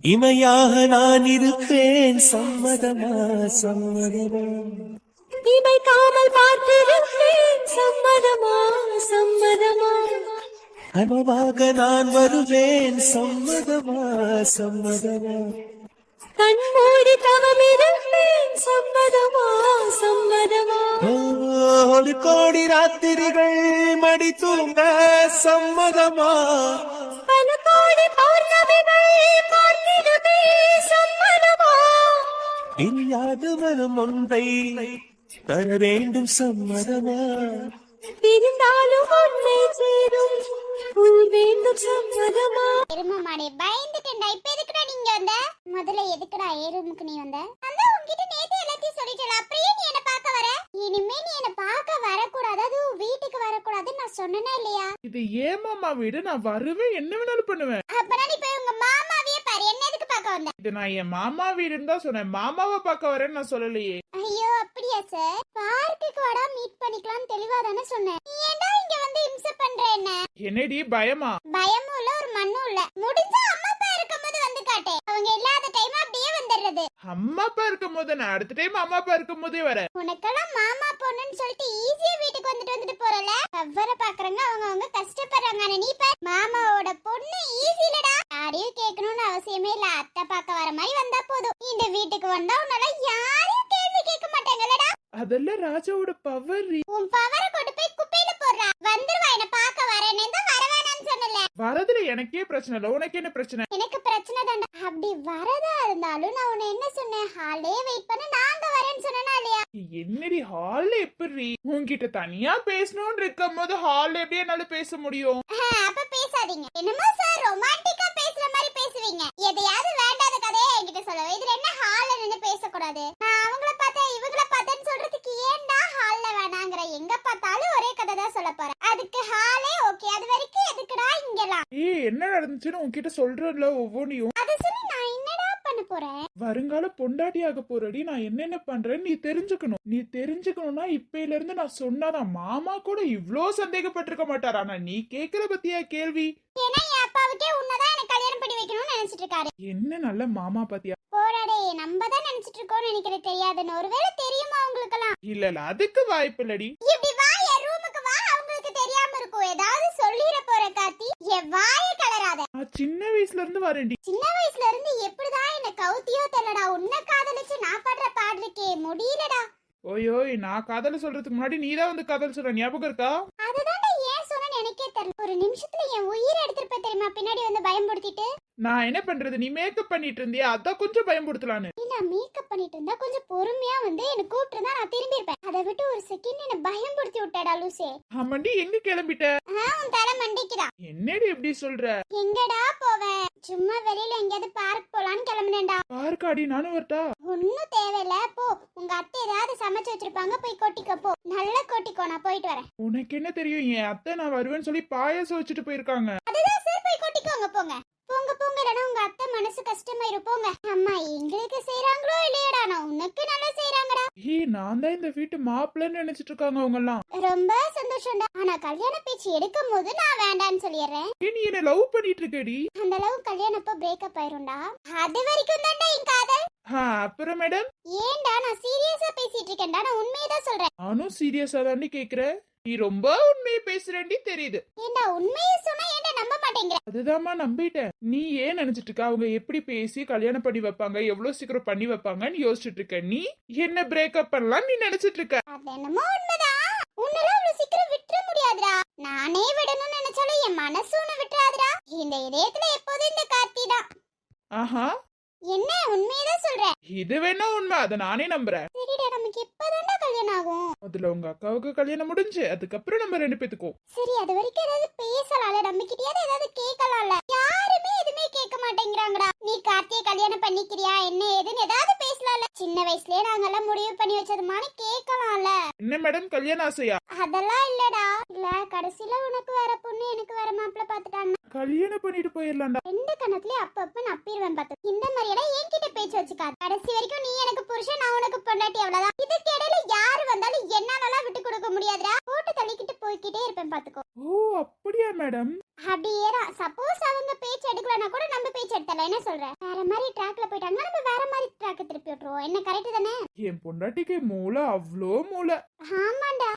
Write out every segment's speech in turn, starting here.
இமையாக நான் இருப்பேன், சம்மதமா சம்மதமா. இமைக்காமல் பார்த்திருப்பேன், சம்மதமா சம்மதமா. கனவாக நான் வருவேன், சம்மதமா சம்மதமா. கண்மூடி தவமிருப்பேன், சம்மதமா சம்மதமா. ஒரு கோடி ராத்திரிகள் மடி தூங்க சம்மதமா. பல கோடி பௌர்ணமிகள் பார்த்திடுமே, சம்மதமா. இல்லாது வரும் ஒன்றை தர வேண்டும், சம்மதமா. பிரிந்தாலும் ஒன்றை சேரும் உயிர் வேண்டும், சம்மதமா. எருமமாடே பயந்துட்டேன்டா. இப்ப எதுக்குடா நீங்க வந்த? முதல்ல எதுக்குடா ஏறுமுக்கு நீ வந்த? அதான் உன்கிட்ட நேத்து எல்லாத்தையும் சொல்லிட்டல, அப்படியே நீ என்ன பார்க்க வர? இனிமே நீ என்ன பார்க்க வரக்கூடாது, அதுவும் வீட்டுக்கு வரக்கூடாதுன்னு நான் சொன்னேனா இல்லையா? இது ஏன் மாமா வீடு, நான் வருவேன், என்ன வேணாலும் பண்ணுவேன். அப்பனா நீ போய் உங்க மாமாவையே பாரு, என்ன எதுக்கு பார்க்க வந்த? இது நான் என் மாமா வீடுன்னு தான் சொன்னேன், மாமாவை பார்க்க வரேன்னு நான் சொல்லலையே. ஐயோ அப்படியா சார்? பார்க்குக்கு வாடா, மீட் பண்ணிக்கலாம்னு தெளிவா தானே சொன்னேன். நீ ஏன்டா இங்க வந்து இம்சை பண்ற என்ன? என்னடி பயமா? பயமும் இல்ல ஒரு மண்ணும் இல்ல. முடிஞ்சா அம்மா அப்பா இருக்கும்போது வந்து காட்டு, அவங்க இல்லாத டைம் அப்படியே வந்துடுறது. அம்மா அப்பா இருக்கும் போது நான் அடுத்த டைம் அம்மா அப்பா இருக்கும் போதே வரேன். உனக்கெல்லாம் மாமா பொண்ணுன்னு சொல்லிட்டு ஈஸியா வீட்டுக்கு வந்துட்டு போறல. அவரை பாக்குறவங்க அவங்க கஷ்டப்படுறாங்க. ஆனா நீ பாரு, மாமாவோட பொண்ணு ஈஸி இல்லடா. யாரையும் கேட்கணும்னு அவசியமே இல்ல, அத்தை பார்க்க வர மாதிரி வந்தா போதும். இந்த வீட்டுக்கு வந்தா உன்னால யாரையும் கேள்வி கேட்க மாட்டாங்கல்லடா. அதெல்லாம் ராஜாவோட பவர். உன் பவரை கொண்டு போய் குப்பையில போடுறா. வந்துருவா, என்ன பார்க்க வரேன்னு தான் வர வேணாம்னு சொன்னல. வரதுல எனக்கே பிரச்சனை இல்ல, உனக்கு என்ன பிரச்சனை? எனக்கு பிரச்சனை தான்டா. அப்படி வரதா இருந்தாலும் நான் உன்னை என்ன சொன்னேன், ஹாலே வெயிட் பண்ண, நாங்க வரேன்னு சொன்னேனா இல்லையா? என்னடி ஹால்ல எப்படி உன்கிட்ட தனியா பேசணும்னு இருக்கும் போது ஹால்ல எப்படி என்னால பேச முடியும்? அப்ப பேசாதீங்க. என்னமோ சார் ரொமான்டிக்கா பேசுற மாதிரி பேசுவீங்க. எதையாவது வேண்டாத கதையை என்கிட்ட சொல்லுவேன். இதுல என்ன ஹால்ல நின்னு பேசக்கூடாது? நான் அவங்கள பார்த்தேன் இவங்கள பார்த்தேன்னு சொல்றதுக்கு ஏன்டா ஹால்ல வேணாங்கிற? எங்க பார்த்தாலும் ஒரே கதை தான் சொல்ல போறேன். அதுக்கு ஹாலே ஓகே, அது வரைக்கும் எதுக்குடா இங்கலாம்? என்ன நடந்துச்சுன்னு உன்கிட்ட சொல்றேன்ல ஒவ்வொன்னையும். அத சொல்லி நான் என்னடா பண்ண போறேன்? வருங்கால பொண்டாட்டியாக போறடி, நான் என்னென்ன பண்றேன்னு நீ தெரிஞ்சுக்கணும். நீ தெரிஞ்சுக்கணும்னா இப்பையில இருந்து நான் சொன்னாதான். மாமா கூட இவ்ளோ சந்தேகப்பட்டிருக்க மாட்டாரா? ஆனா நீ கேக்குற பத்தியா கேள்வி? ஏன்னா என் அப்பாவுக்கே உன்னதான் எனக்கு கல்யாணம் பண்ணி வைக்கணும்னு நினைச்சிட்டு இருக்காரு. என்ன நல்ல மாமா பாத்தியா? போராடே, நம்ம தான் நினைச்சிட்டு இருக்கோம்னு நினைக்கிறது தெரியாதுன்னு ஒருவேளை தெரியுமா உங்களுக்கெல்லாம்? இல்ல அதுக்கு வாய்ப்பு இல்லடி. இப்படி வா, என் ரூமுக்கு வா, அவங்களுக்கு தெரியாம இருக்கும். ஏதாவது சொல்லிட போற கார்த்தி, என் வாயை கலராத. நான் சின்ன வயசுல இருந்து வரேன்டி. சின்ன வயசுல இருந்து எப்படிதான் என்ன கவுத்தியோ தெரியலடா. உன்னை காதலிச்சு நான் படுற பாடுறக்கே முடியலடா. ஓயோய், நான் காதல சொல்றதுக்கு முன்னாடி நீதான் வந்து காதல் சொல்ற, ஞாபகம் இருக்கா? அதுதான்டா ஏன் சொன்னேன்னு எனக்கே தெரியல. ஒரு நிமிஷத்துல என் உயிரை எடுத்துருப்ப தெரியுமா, பின்னாடி வந்து பயம்படுத்திட்டு. நான் என்ன பண்றது, நீ மேக்கப் பண்ணிட்டு இருந்தியா, அதான் கொஞ்சம் பயன்படுத்தலான்னு. நான் மேக்கப் பண்ணிட்டு இருந்தா கொஞ்சம் பொறுமையா வந்து என்ன கூப்பிட்டு நான் திரும்பி இருப்பேன். அதை விட்டு ஒரு செகண்ட் என்ன பயம்படுத்தி விட்டாடா லூசே. ஆமாண்டி, எங்க கிளம்பிட்ட? உன் தலை மண்டிக்குதான். என்னடி எப்படி சொல்ற? எங்கடா போவேன்? சும்மா வெளியில எங்கேயாவது பார்க் போலான்னு கிளம்புனேன்டா. பார்க்காடி, நானும் வரட்டா? ஒன்னும் தேவையில்ல, போ. உங்க அத்தை ஏதாவது சமைச்சு வச்சிருப்பாங்க, போய் கொட்டிக்க போ. நல்லா கொட்டிக்கோ, நான் போயிட்டு வரேன். உனக்கு என்ன தெரியும், என் அத்தை நான் வருவேன்னு சொல்லி பாயாசம் வச்சுட்டு போயிருக்காங்க. அதுதான் சார், போய் கொட்டிக்கோங்க, போங்க போங்க போங்க. இல்லைன்னா உங்க அத்தை மனசு கஷ்டமாயிரும், போங்க. அம்மா எங்களுக்கு செய்யறாங்களோ இல்லையடா, நான் உனக்கு நல்லா செய்யறாங்கடா. நான் தான் இந்த வீட்டு மாப்பிள்ளைன்னு நினைச்சிட்டு இருக்காங்க அவங்க எல்லாம். ரொம்ப சந்தோஷம்டா. ஆனா கல்யாண பேச்சு எடுக்கும் போது நான் வேண்டான்னு சொல்லிடுறேன். நீ என்ன லவ் பண்ணிட்டு இருக்கடி? அந்த அளவு கல்யாணப்ப பிரேக்கப் ஆயிரும்டா. அது வரைக்கும் தான்டா என் காதல். அப்புறம் மேடம்? ஏன்டா நான் சீரியஸா பேசிட்டு இருக்கேன்டா, நான் உண்மையதான் சொல்றேன். நானும் சீரியஸா தாண்டி கேக்குறேன். நீ ரொம்ப உண்மையை பேசுறேன்டி தெரியுது. ஏன்டா உண்மையை சொன்னா ஏன்டா நம்ப மாட்டேங்கிற? அதுதாம்மா நம்பிட்டேன். நீ ஏன் நினைச்சிட்டு இருக்க அவங்க எப்படி பேசி கல்யாணம் பண்ணி வைப்பாங்க, எவ்வளவு சீக்கிரம் பண்ணி வைப்பாங்கன்னு யோசிச்சுட்டு இருக்க. நீ என்ன பிரேக்கப் பண்ணலாம் நீ நினைச்சிட்டு இருக்க. அது என்னமோ உண்மைதான். உன்னெல்லாம் அவ்வளவு சீக்கிரம் விட்டுற முடியாதுடா. நானே விடணும்னு நினைச்சாலும் என் மனசு உன்னை விட்டுறாதுடா. இந்த இதயத்துல எப்போதும் இந்த கார்த்தி தான். ஆஹா, என்ன உண்மையதான் சொல்றேன். இது வேணா உண்மை, அதை நானே நம்புறேன். சரிடா, நமக்கு எப்பதான்டா கல்யாணம் ஆகும்? அதுல உங்க அக்காவுக்கு கல்யாணம் முடிஞ்சு அதுக்கப்புறம் நம்ம 2 பேத்துக்கும். சரி, அது வரைக்கும் ஏதாவது பேசலாம்ல, நம்ம கிட்டயாவது ஏதாவது கேட்கலாம்ல. யாருமே எதுவுமே கேட்க மாட்டேங்கிறாங்கடா. நீ கார்த்தியை கல்யாணம் பண்ணிக்கிறியா என்ன ஏதுன்னு ஏதாவது பேசலாம்ல. சின்ன வயசுலயே நாங்கெல்லாம் முடிவு பண்ணி வச்சதுமான கேட்கலாம்ல. என்ன மேடம், கல்யாண ஆசையா? அதெல்லாம் இல்லடா. இல்ல, கடைசியில உனக்கு வேற பொண்ணு எனக்கு வேற மாப்பிள்ள பாத்துட்டாங்க. கல்யாணம் பண்ணிட்டு போயிடலாம்டா. ரெண்டு கணத்துலயே அப்பப்ப நப்பிடுவேன் பார்த்து. இந்த மாதிரி எல்லாம் என்கிட்ட பேச்சு வச்சுக்காது. கடைசி வரைக்கும் நீ எனக்கு புருஷன், நான் உனக்கு பொண்டாட்டி, அவ்வளவுதான். இதுக்கு இடையில யாரு வந்தாலும் என்னாலலாம் விட்டு கொடுக்க முடியாதுடா. போட்டு தள்ளிக்கிட்டு போய்கிட்டே இருப்பேன் பாத்துக்கோ. ஓ அப்படியா மேடம்? அப்படியே சப்போஸ் அவங்க பேச்சு எடுக்கலன்னா கூட நம்ம பேச்சு எடுத்தல. என்ன சொல்ற? வேற வேற மாதிரி ட்ராக்ல போயிட்டாங்கன்னா நம்ம வேற மாதிரி ட்ராக் திருப்பி விட்டுருவோம். என்ன கரெக்ட் தானே? என் பொண்டாட்டிக்கு மூளை அவ்வளோ மூளை. ஆமாண்டா.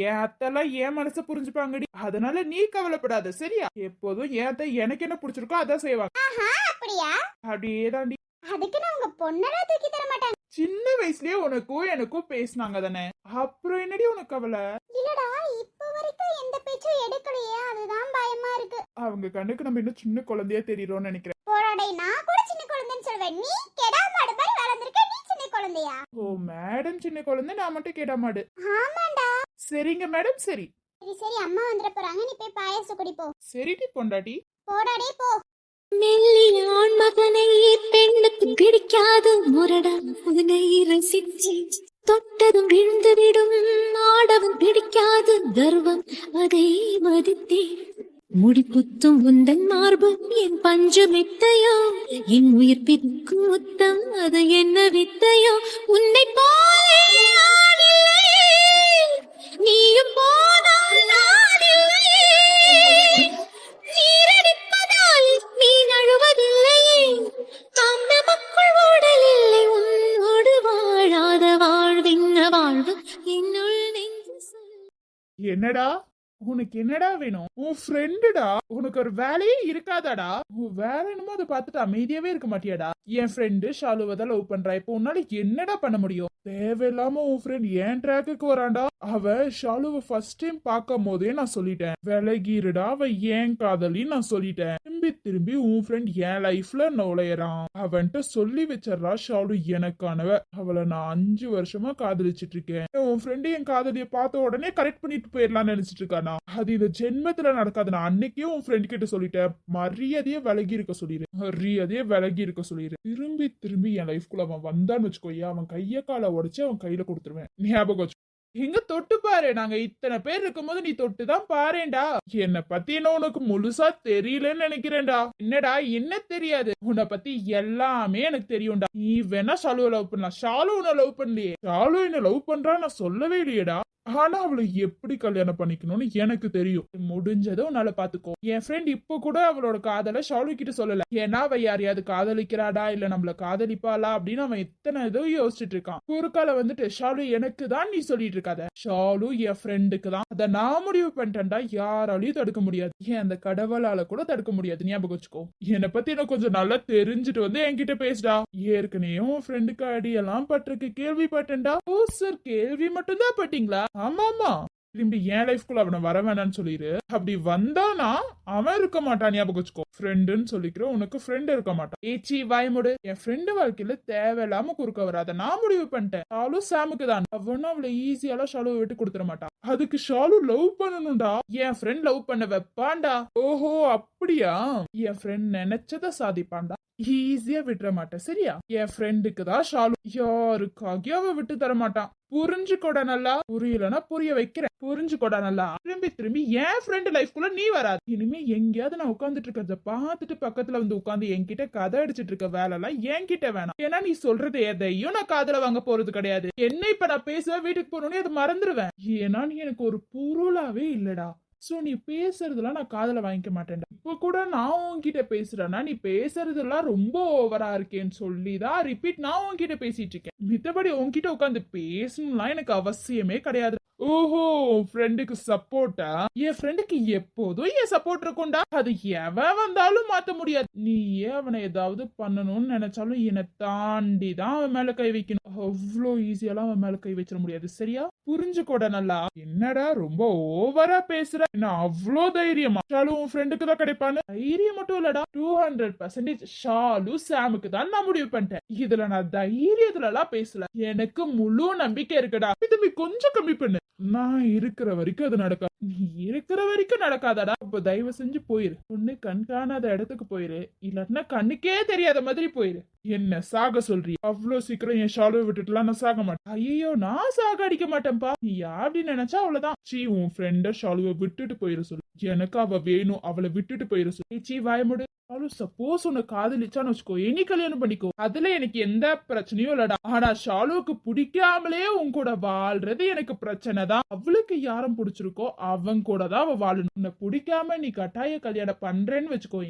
என் அத்தெல்லாம் என் மனசை புரிஞ்சுப்பாங்கடி. அதனால நீ கவலைப்படாத சரியா? எப்போதும் என் அத்தை எனக்கு என்ன பிடிச்சிருக்கோ அதான் செய்வாங்க. ஆஹா, அப்படியா? அப்படியே தாண்டி. அதுக்கு நான் உங்க பொண்ணெல்லாம் தூக்கி தர மாட்டாங்க. சின்ன வயசுலயே உனக்கும் எனக்கும் பேசினாங்க தானே, அப்புறம் என்னடி உனக்கு கவலை? இல்லடா, இப்ப வரைக்கும் எந்த பேச்சும் எடுக்கலையே, அதுதான் பயமா இருக்கு. அவங்க கண்ணுக்கு நம்ம இன்னும் சின்ன குழந்தையா தெரியுறோம்னு நினைக்கிறேன். போராடை, நான் கூட சின்ன குழந்தைன்னு சொல்வேன். நீ கெடாமாடு மாதிரி வளர்ந்திருக்க, நீ சின்ன குழந்தையா? ஓ மேடம் சின்ன குழந்தை, நான் மட்டும் கேடாமாடு. ஆமாண்டா. சரிங்க மேடம். சரி சரி சரி, அம்மா வந்துட போறாங்க, நீ போய் பாயாசம் குடிப்போ. சரிடி பொண்டாட்டி. போடாடே போ. மெல்லிய ஆண் மகனை பெண்ணுக்கு பிடிக்காது முரடா உன்னை ரசிச்சு தொட்டதும் விழுந்து விடும் ஆடவும் பிடிக்காது கர்வம் அதை மதித்தே முடிப்புத்தும் உந்தன் மார்பு என் பஞ்சு வித்தையோ என் உயிர் பிடிக்கும் முத்தம் அது என்ன வித்தையோ உன்னை போலே ஆடில்லை, நீயும் போனால் நாடில்லை, நீரடிப்பதால் நீ நழுவதில்லையே அந்த மக்கள் ஓடல் இல்லை உன்னோடு வாழாத வாழ்வின் வாழ்வு என்னுள் நெஞ்சு சொல். என்னடா உனக்கு என்னடா வேணும்? உன் ஃப்ரெண்டுடா, உனக்கு ஒரு வேலையே இருக்காதாடா? உன் வேலை என்னமோ அதை பார்த்துட்டு அமைதியாவே இருக்க மாட்டியாடா? என் ஃப்ரெண்டு ஷாலுவை தான் லவ் பண்றா, இப்போ உன்னால என்னடா பண்ண முடியும்? தேவையில்லாம உன் ஃப்ரெண்ட் ஏன் ட்ராக்குக்கு வரான்டா? அவ ஷாலுவை ஃபர்ஸ்ட் டைம் பார்க்கும் போதே நான் சொல்லிட்டேன், விலகிருடா, அவ ஏன் காதலின்னு நான் சொல்லிட்டேன். திரும்பி திரும்பி உன் ஃப்ரெண்ட் என் லைஃப்ல நுழையறான். அவன்கிட்ட சொல்லி வச்சிடறா, ஷாலு எனக்கானவ, அவளை நான் 5 வருஷமா காதலிச்சிட்டு இருக்கேன். உன் ஃப்ரெண்டு என் காதலியை பார்த்த உடனே கரெக்ட் பண்ணிட்டு போயிடலாம்னு நினைச்சிட்டு இருக்கானா? அது இந்த ஜென்மத்துல நடக்காது. நான் அன்னைக்கே உன் ஃப்ரெண்ட் கிட்ட சொல்லிட்டேன், மரியாதையே விலகி இருக்க சொல்லிடு, மரியாதையே விலகி இருக்க சொல்லிடு. திரும்பி திரும்பி என் லைஃப்குள்ள அவன் வந்தான்னு வச்சுக்கோயா, அவன் கைய காலை உடைச்சு அவன் கையில கொடுத்துருவேன். ஞாபகம் வச்சு. எங்க தொட்டு பாரு, நாங்க இத்தனை பேர் இருக்கும்போது நீ தொட்டுதான் பாருடா. என்ன பத்தி என்ன உனக்கு முழுசா தெரியலன்னு நினைக்கிறேன்டா. என்னடா என்ன தெரியாது? உன்னை பத்தி எல்லாமே எனக்கு தெரியும்டா. நீ வேணா ஷாலுவை லவ் பண்ணலாம், ஷாலு உன்னை லவ் பண்ணலையே. ஷாலு என்ன லவ் பண்றா நான் சொல்லவே இல்லையேடா. ஆனா அவளை எப்படி கல்யாணம் பண்ணிக்கணும்னு எனக்கு தெரியும். முடிஞ்சதை உன்னால பாத்துக்கோ. என் ஃப்ரெண்ட் இப்ப கூட அவளோட காதலை ஷாலு கிட்ட சொல்லல. ஏன்னா அவ யாரையாவது காதலிக்கிறாடா இல்ல நம்மள காதலிப்பாளா அப்படின்னு அவன் எத்தனை இதோ யோசிச்சுட்டு இருக்கான். குறுக்கால வந்துட்டு ஷாலு எனக்கு தான் நீ சொல்லிட்டு இருக்காத, ஷாலு என் ஃப்ரெண்டுக்கு தான். அத நான் முடிவு பண்ணிட்டேன்டா, யாராலையும் தடுக்க முடியாது. ஏன் அந்த கடவுளால கூட தடுக்க முடியாது. ஞாபகம் வச்சுக்கோ. என்னை பத்தி எனக்கு கொஞ்சம் நல்லா தெரிஞ்சுட்டு வந்து என்கிட்ட பேசுடா. ஏற்கனவே உன் ஃப்ரெண்டுக்கு அடியெல்லாம் பட்டிருக்கு, கேள்விப்பட்டேன்டா. ஓ சார், கேள்வி மட்டும் தான் பட்டீங்களா? ஆமாமா. திரும்பி என் லைஃப்குள்ள அவனை வர வேணான்னு சொல்லிரு. அப்படி வந்தானா அவன் இருக்க மாட்டான். ஞாபகம் வச்சுக்கோ. ஃப்ரெண்டுன்னு சொல்லிக்கிற உனக்கு ஃப்ரெண்ட் இருக்க மாட்டான். ஏச்சி வாய்முடு. என் ஃப்ரெண்டு வாழ்க்கையில தேவையில்லாம குறுக்க வராத. நான் முடிவு பண்ணிட்டேன், ஷாலு சாமுக்கு தான். அவனும் அவளை ஈஸியால ஷாலுவை விட்டு கொடுத்துட மாட்டான். அதுக்கு ஷாலு லவ் பண்ணணும்டா. என் ஃப்ரெண்ட் லவ் பண்ண வைப்பான்டா. ஓஹோ அப்படியா? என் ஃப்ரெண்ட் நினைச்சத சாதிப்பான்டா, ஈஸியா விட்டுற மாட்டேன் சரியா? என் ஃப்ரெண்டுக்கு தான் ஷாலு, யாருக்காகியும் அவ விட்டு தர மாட்டான். புரிஞ்சுக்கோட நல்லா. புரியலன்னா புரிய வைக்கிறேன், புரிஞ்சுக்கோட நல்லா. திரும்பி திரும்பி என் ஃப்ரெண்ட் லைஃப்குள்ள நீ வராது. இனிமே எங்கேயாவது நான் உட்காந்துட்டு இருக்கிறத பார்த்துட்டு பக்கத்துல வந்து உட்காந்து என்கிட்ட கதை அடிச்சிட்டு இருக்க வேலை எல்லாம் என்கிட்ட வேணாம். ஏன்னா நீ சொல்றது எதையும் நான் காதுல வாங்க போறது கிடையாது. என்ன இப்ப நான் பேசுவேன், வீட்டுக்கு போனோடனே அதை மறந்துடுவேன். ஏன்னா நீ எனக்கு ஒரு பொருளாவே இல்லடா. சோ நீ பேசுறதுலாம் நான் காதுல வாங்கிக்க மாட்டேன்டா. இப்ப கூட நான் உன்கிட்ட பேசுறேன்னா நீ பேசுறதெல்லாம் ரொம்ப ஓவரா இருக்கேன்னு சொல்லிதான் ரிப்பீட் நான் உன்கிட்ட பேசிட்டு இருக்கேன். மித்தபடி உன்கிட்ட உட்காந்து பேசணும்லாம் எனக்கு அவசியமே கிடையாது. ஓஹோ, ஃப்ரெண்டுக்கு சப்போர்ட்டா? என் ஃப்ரெண்டுக்கு எப்போதும் என் சப்போர்ட் இருக்கும்டா. அது எவன் வந்தாலும் மாத்த முடியாது. நீயே அவனை ஏதாவது பண்ணணும்னு நினைச்சாலும் என்னை தாண்டி தான் அவன் மேல கை வைக்கணும். அவ்வளோ ஈஸியாலாம் அவன் மேல கை வச்சிட முடியாது சரியா? புரிஞ்சுக்கோட நல்லா. என்னடா ரொம்ப ஓவரா பேசுற? என்ன அவ்வளோ தைரியமா? ஷாலு உன் ஃப்ரெண்டுக்கு தான் கிடைப்பான்னு? தைரியம் மட்டும் இல்லடா, 200% ஷாலு சாமுக்கு தான் நான் முடிவு பண்ணிட்டேன். இதுல நான் தைரியத்துல எல்லாம் பேசல, எனக்கு முழு நம்பிக்கை இருக்குடா. இது கொஞ்சம் கம்மி பண்ணு. நான் இருக்கிற வரைக்கும் அது நடக்காது. நீ இருக்கிற வரைக்கும் நடக்காதடா. அப்ப தயவு செஞ்சு போயிரு. ஒண்ணு கண் காணாத இடத்துக்கு போயிரு, இல்லாட்டினா கண்ணுக்கே தெரியாத மாதிரி போயிரு. என்ன சாக சொல்றீ? அவ்வளவு சீக்கிரம் என் ஷாலுவை விட்டுட்டுலாம் நான் சாக மாட்டேன். ஐயோ, நான் சாக அடிக்க மாட்டேன்ப்பா. நீ அப்படி நினைச்சா அவ்வளவுதான். சீ, உன் ஃப்ரெண்ட ஷாலுவை விட்டுட்டு போயிட சொல்லு. எனக்கு அவ வேணும், அவளை விட்டுட்டு போயிட சொல்லு. சீ, வாயமுடு. சப்போஸ் உன்னை காதலிச்சான்னு வச்சுக்கோ, இனி கல்யாணம் பண்ணிக்கோ. அதுல எனக்கு எந்த பிரச்சனையும் இல்லடா. ஆனா ஷாலுவுக்கு பிடிக்காமலே உன் கூட வாழ்றது எனக்கு பிரச்சனை தான். அவளுக்கு யாரும் பிடிச்சிருக்கோ அவங்க கூட தான் அவ வாழணும். உன்னை பிடிக்காம நீ கட்டாய கல்யாணம் பண்றேன்னு வச்சுக்கோ,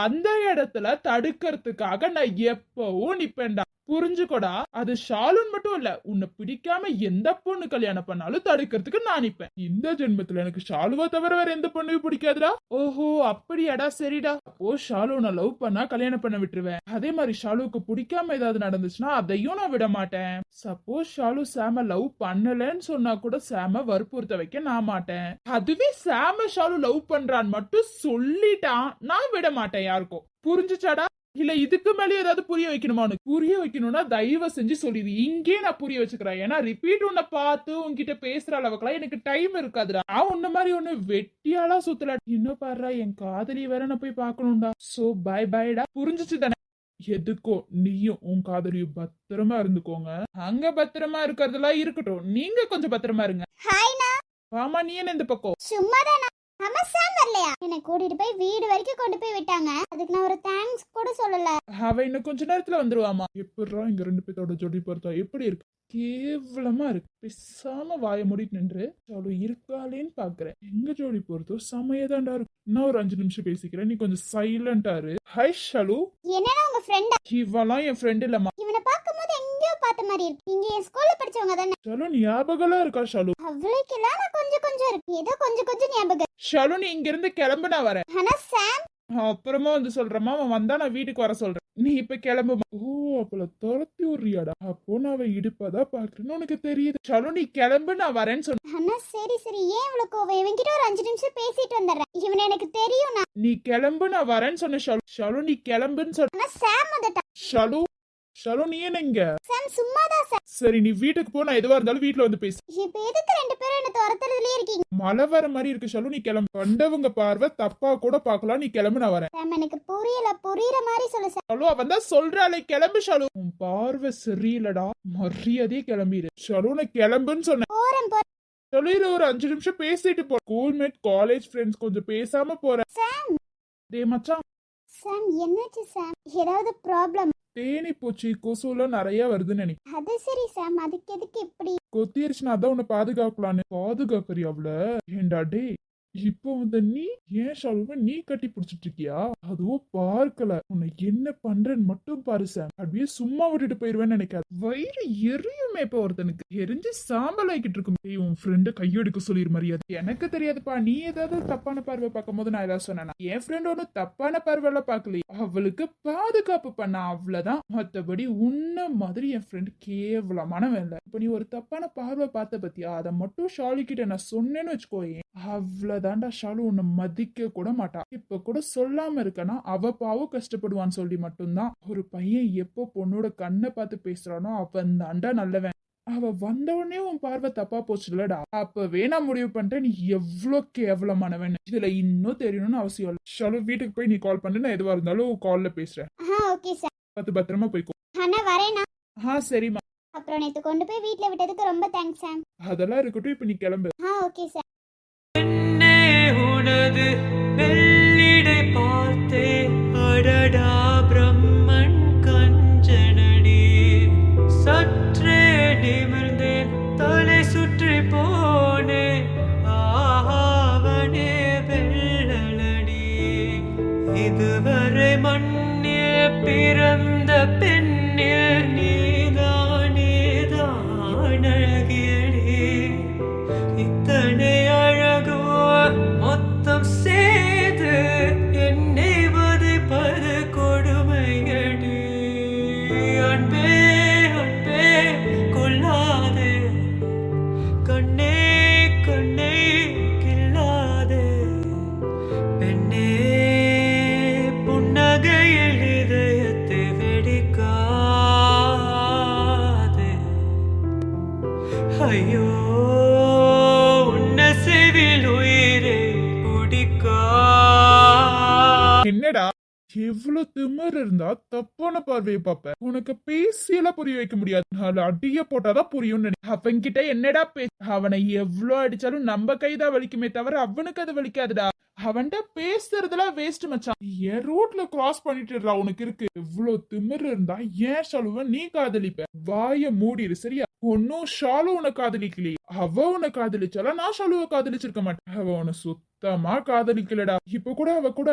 அந்த இடத்துல தடுக்கிறதுக்காக நான் எப்பவும் நிப்பேன்டா. புரிஞ்சுக்கோடா. அது ஷாலுன்னு மட்டும் இல்ல, உன்னை பிடிக்காம எந்த பொண்ணு கல்யாணம் பண்ணாலும் தடுக்கிறதுக்கு நான் நிப்பேன். இந்த ஜென்மத்துல எனக்கு ஷாலுவா தவிர வேற எந்த பொண்ணையும் பிடிக்காதுடா. ஓஹோ, அப்படியாடா, சரிடா. அப்போ ஷாலு நான் லவ் பண்ணா கல்யாணம் பண்ண விட்டுருவேன். அதே மாதிரி ஷாலுக்கு பிடிக்காம ஏதாவது நடந்துச்சுன்னா அதையும் நான் விட மாட்டேன். சப்போஸ் ஷாலு சாம லவ் பண்ணலன்னு சொன்னா கூட சாம வற்புறுத்த வைக்க நான் மாட்டேன். அதுவே சாம ஷாலு லவ் பண்றான்னு மட்டும் சொல்லிட்டான், நான் விட மாட்டேன் யாருக்கும். புரிஞ்சுச்சாடா? இல்ல இதுக்கு மேலே ஏதாவது புரிய வைக்கணுமா? உனக்கு புரிய வைக்கணும்னா தயவு செஞ்சு சொல்லிடு. இங்கே நான் புரிய வச்சுக்கிறேன். ஏன்னா ரிப்பீட் உன்னை பார்த்து உன்கிட்ட பேசுற அளவுக்குலாம் எனக்கு டைம் இருக்காதுடா. நான் உன்ன மாதிரி ஒண்ணு வெட்டியாலா சுத்தல. இன்னும் பாருடா, என் காதலி வேற நான் போய் பாக்கணும்டா. So by பைடா. புரிஞ்சுச்சு தானே? எதுக்கோ நீயும் உன் காதலியும் பத்திரமா இருந்துக்கோங்க. அங்க பத்திரமா இருக்கிறதெல்லாம் இருக்கட்டும், நீங்க கொஞ்சம் பத்திரமா இருங்க. ஹாய்னா. ஆமா, நீ என்ன இந்த பக்கம்? சும்மாதானா? அம்மா சாம் வரலையா? என்னை கூட்டிட்டு போய் வீடு வரைக்கும் கொண்டு போய் விட்டாங்க. அதுக்கு நான் ஒரு தேங்க்ஸ் கூட சொல்லல. அவ இன்னும் கொஞ்ச நேரத்துல வந்துருவாமா. எப்படிரா இங்க ரெண்டு பேத்தோட ஜோடி பொறுத்தா எப்படி இருக்கு? கேவலமா இருக்கு. பேசாம வாய மூடிட்டு நின்று அவளு இருக்காளேன்னு பாக்குறேன். எங்க ஜோடி பொறுத்தோ சமையதாண்டா இருக்கு. நான் ஒரு 5 நிமிஷம் பேசிக்கிறேன், நீ கொஞ்சம் சைலண்டா இரு. ஹாய் ஷாலு. என்னன்னா உங்க ஃப்ரெண்டா? இவெல்லாம் என் ஃப்ரெண்ட் இல்லம்மா. இவனை பாக்கும்போது எங்கேயோ பார்த்த மாதிரி இருக்கு. நீங்க என் ஸ்கூல்ல படிச்சவங்க தானே? ஷாலு, ஞாபகம்லாம் இருக்கா ஷாலு? அவளுக்கெல்லாம் நான் கொஞ்சம் இருக்கு. ஏதோ கொஞ்சம் ஞாபகம். ஷாலு, நீ இங்க இருந்து கிளம்பு, நான் வரேன். ஆனா சாம் அப்புறமா வந்து சொல்றமா. அவன் வந்தா நான் வீட்டுக்கு வர சொல்றேன். நீ இப்ப கிளம்பு. ஓ, அப்பல துரத்தி விடுறியாடா? அப்போ நான் அவன் இடுப்பதான் பாக்குறேன்னு உனக்கு தெரியுது. ஷாலு, நீ கிளம்பு, நான் வரேன்னு சொன்ன. அண்ணா சரி ஏன் இவ்வளவு கோவம்? இவன்கிட்ட ஒரு 5 நிமிஷம் பேசிட்டு வந்துடுறேன். இவன் எனக்கு தெரியும். நீ கிளம்பு, நான் வரேன்னு சொன்ன. ஷாலு, ஷாலு நீ கிளம்புன்னு சொன்ன. ஆனா சாம் வந்துட்டான். ஷாலு, ஷாலு நீ என்ன இங்க? சாம் சும்மாதான் சார். சரி, நீ வீட்டுக்கு போ, நான் எதுவா இருந்தாலும் வீட்டுல வந்து பேசு. இப்ப எதுக்கு ரெண்டு பேரும் என்ன துரத்துறதுலயே இருக்கீங்க? மழை வர மாதிரி இருக்கு ஷாலு, நீ கிளம்பு. கண்டவங்க பார்வை தப்பா கூட பாக்கலாம், நீ கிளம்பு, நான் வரேன். சாம் எனக்கு புரியுற மாதிரி சொல்லு சார். ஷாலு, அவன் தான் சொல்றாளே, கிளம்பு ஷாலு. உன் பார்வை சரியில்லடா, மரியாதையே கிளம்பிடு. ஷாலு, நான் கிளம்புன்னு சொன்னேன். போறேன். சொல்லிடு, ஒரு 5 நிமிஷம் பேசிட்டு போ. ஸ்கூல்மேட், காலேஜ் ஃப்ரெண்ட்ஸ், கொஞ்சம் பேசாம போறேன். சாம். டேய் மச்சான். சாம் என்னாச்சு சாம்? ஏதாவது ப்ராப்ளம்? தேனி பூச்சி கொசுலாம் நிறைய வருதுன்னு நினைக்கிறேன். அது சரி சாம், அதுக்கு எதுக்கு இப்படி? கொத்திருச்சுன்னா அதான் உன்னை பாதுகாக்கலான்னு. பாதுகாக்கறி அவள? ஏண்டா டே, இப்போ வந்து நீ ஏன் ஷாலுவை நீ கட்டி பிடிச்சிட்டு இருக்கியா? அதுவும் பார்க்கல. உன்னை என்ன பண்றேன்னு மட்டும் பாரு சாம். அப்படியே சும்மா விட்டுட்டு போயிருவேன்னு நினைக்காது. வயிறு எரியுமே இப்ப ஒருத்தனுக்கு. எரிஞ்சு சாம்பல் ஆகிட்டு இருக்கும். உன் ஃப்ரெண்டு கையெடுக்க சொல்லிரு மரியாதை. எனக்கு தெரியாதுப்பா, நீ ஏதாவது தப்பான பார்வை பார்க்கும் போது நான் ஏதாவது சொன்னேன்னா? என் ஃப்ரெண்ட் ஒன்னும் தப்பான பார்வையில பாக்கலையே. அவளுக்கு பாதுகாப்பு பண்ண அவ்வளவுதான். மத்தபடி உன்ன மாதிரி என் ஃப்ரெண்ட் கேவலமான வேலை. இப்ப நீ ஒரு தப்பான பார்வை பார்த்த பத்தியா, அதை மட்டும் ஷாலி கிட்ட நான் சொன்னேன்னு வச்சுக்கோயே, அவ்வளவுதான்டா ஷாலு உன்னை மதிக்க கூட மாட்டா. இப்ப கூட சொல்லாம இருக்கனா அவ பாவம் கஷ்டப்படுவான்னு சொல்லி மட்டும்தான். ஒரு பையன் எப்போ பொண்ணோட கண்ணை பார்த்து பேசுறானோ அவன் தாண்டா நல்லவன். அவ வந்த உடனே உன் பார்வை தப்பா போச்சுலடா. அப்பவே நான் முடிவு பண்ணிட்டேன் நீ எவ்வளவு கேவலமானவன். இதுல இன்னும் தெரியணும்னு அவசியம் இல்லை. ஷாலு, வீட்டுக்கு போய் நீ கால் பண்ணு, நான் எதுவா இருந்தாலும் கால்ல பேசுறேன். Okay sir. பார்த்து பத்திரமா போய்க்கோ. அண்ணா வரேனா? சரிம்மா. அப்புறம் நேத்து கொண்டு போய் வீட்ல விட்டதுக்கு ரொம்ப தேங்க்ஸ் சாம். அதெல்லாம் இருக்கட்டும், இப்ப நீ கிளம்பு. Okay sir. உனது வெள்ளிடை பார்த்தே அடடா பிரம்மன் கஞ்சனடி. சற்றே நிமிர்ந்தேன், தலை சுற்றி போனே, ஆவனே வெள்ளடி. இதுவரை மண்ணில் பிறந்த பெண்ணில் நீதானே தான் அழகியடி. இத்தனை அழகோ மொத்தம் செய்து என்னை வதைப்பது கொடுமையடி. அன்பே அன்பே கொள்ளாதே, கண்ணே கண்ணே கில்லாதே. பெண்ணே புன்னகையில் இதயத்தை வெடிக்காதே. ஐயோ என்னடா எவ்வளவு திமிர் இருந்தா தப்பான பார்வையை பாப்ப. உனக்கு பேசியெல்லாம் புரிய வைக்க முடியாது. நாலு அடிய போட்டாதான் புரியும். அவன்கிட்ட என்னடா பேச? அவனை எவ்வளவு அடிச்சாலும் நம்ம கைதான் வலிக்குமே தவிர அவனுக்கு அது வலிக்காதுடா. அவன்கிட்ட பேசுறதுலாம் வேஸ்ட் மச்சான். என் ரூட்ல கிராஸ் பண்ணிட்டுடா. உனக்கு இருக்கு எவ்வளவு திமிர் இருந்தா ஏன் ஷாலுவ நீ காதலிப்ப? வாய மூடிடு சரியா? ஒன்னும் ஷாலு உன்னை காதலிக்கலையே. அவ உன்னை காதலிச்சால நான் ஷாலுவ காதலிச்சிருக்க மாட்டேன். அவ உன்னை சுத்தமா காதலிக்கலடா. இப்ப கூட அவ கூட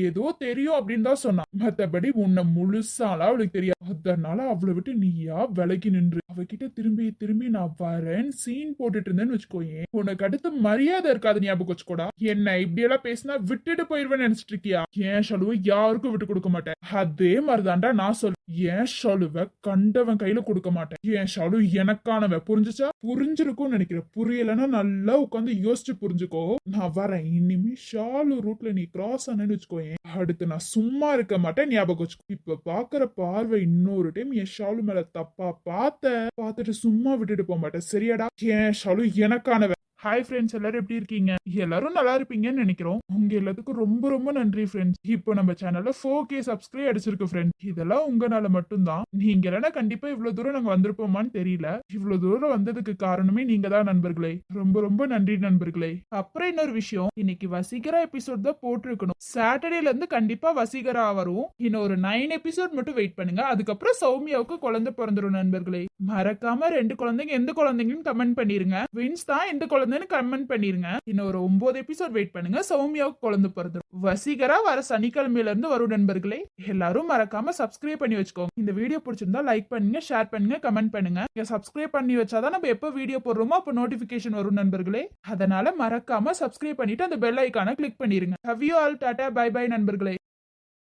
ஏதோ தெரியும் அப்படின்னு தான் சொன்னான். மத்தபடி உன்னை முழுசாலாம் அவளுக்கு தெரியாது. அதனால அவளை விட்டு நீயா விலகி நின்று அவகிட்ட திரும்பி திரும்பி நான் வரேன் சீன் போட்டுட்டு இருந்தேன்னு வச்சுக்கோயேன், உனக்கு அடுத்து மரியாதை இருக்காது. ஞாபகம் வச்சுக்கோடா. என்ன இப்படி எல்லாம் பேசினா விட்டுட்டு போயிருவேன்னு நினைச்சிட்டு இருக்கியா? ஏன் ஷாலுவ யாருக்கும் விட்டு கொடுக்க மாட்டேன். அதே மாதிரிதான்டா நான் சொல்ல. ஏன் ஷாலுவ கண்டவன் கையில கொடுக்க மாட்டேன். ஏன் ஷாலு எனக்கானவ. புரிஞ்சுச்சா? புரிஞ்சிருக்கும்னு நினைக்கிறேன். புரியலன்னா நல்லா உட்காந்து யோசிச்சு புரிஞ்சுக்கோ. நான் வரேன். இனிமே ஷாலு ரூட்ல நீ கிராஸ் ஆனேன்னு வச்சுக்கோயேன், அடுத்து நான் சும்மா இருக்க மாட்டேன். ஞாபகம் வச்சுக்கோ. இப்ப பாக்குற பார்வை இன்னொரு டைம் என் ஷாலு மேல தப்பா பார்த்துட்டு சும்மா விட்டுட்டு போக மாட்டேன் சரியாடா? ஏன் ஷாலு எனக்கானவ. ஹாய் ஃப்ரெண்ட்ஸ், எல்லாரும் எப்படி இருக்கீங்க? எல்லாரும் நல்லா இருப்பீங்கன்னு நினைக்கிறோம். உங்க எல்லாத்துக்கும் ரொம்ப ரொம்ப நன்றி ஃப்ரெண்ட்ஸ். இப்போ நம்ம சேனல்ல 4K சப்ஸ்கிரைப் அடிச்சிருக்கு ஃப்ரெண்ட்ஸ். இதெல்லாம் உங்களால மட்டும்தான். நீங்க இல்லைன்னா கண்டிப்பா இவ்வளவு தூரம் நாங்க வந்திருப்போமான்னு தெரியல. இவ்வளவு தூரம் வந்ததுக்கு காரணமே நீங்க தான் நண்பர்களே. ரொம்ப ரொம்ப நன்றி நண்பர்களே. அப்புறம் இன்னொரு விஷயம், இன்னைக்கு வசீகரா எபிசோட் தான் போட்டிருக்கணும். சாட்டர்டேல இருந்து கண்டிப்பா வசீகரா வரும். இன்னும் ஒரு 9 எபிசோட் மட்டும் வெயிட் பண்ணுங்க. அதுக்கப்புறம் சௌமியாவுக்கு குழந்தை பிறந்துரும் நண்பர்களே. மறக்காம 2 குழந்தைங்க எந்த குழந்தைங்கன்னு கமெண்ட் பண்ணிருங்க. வின்ஸ் தான் எந்த குழந்தைன்னு கமெண்ட் பண்ணிருங்க. இன்னும் ஒரு 9 எபிசோட் வெயிட் பண்ணுங்க. சௌமியாவுக்கு குழந்தை பிறந்துரும். வசீகரா வர சனிக்கிழமையில இருந்து வரும் நண்பர்களே. எல்லாரும் மறக்காம சப்ஸ்கிரைப் பண்ணி வச்சுக்கோங்க. இந்த வீடியோ பிடிச்சிருந்தா லைக் பண்ணுங்க, ஷேர் பண்ணுங்க, கமெண்ட் பண்ணுங்க. சப்ஸ்கிரைப் பண்ணி வச்சாதான் நம்ம எப்ப வீடியோ போடுறோமோ அப்ப நோட்டிபிகேஷன் வரும் நண்பர்களே. அதனால மறக்காம சப்ஸ்கிரைப் பண்ணிட்டு அந்த பெல் ஐக்கான கிளிக் பண்ணிருங்க. Love you all. Tata bye bye நண்பர்களே.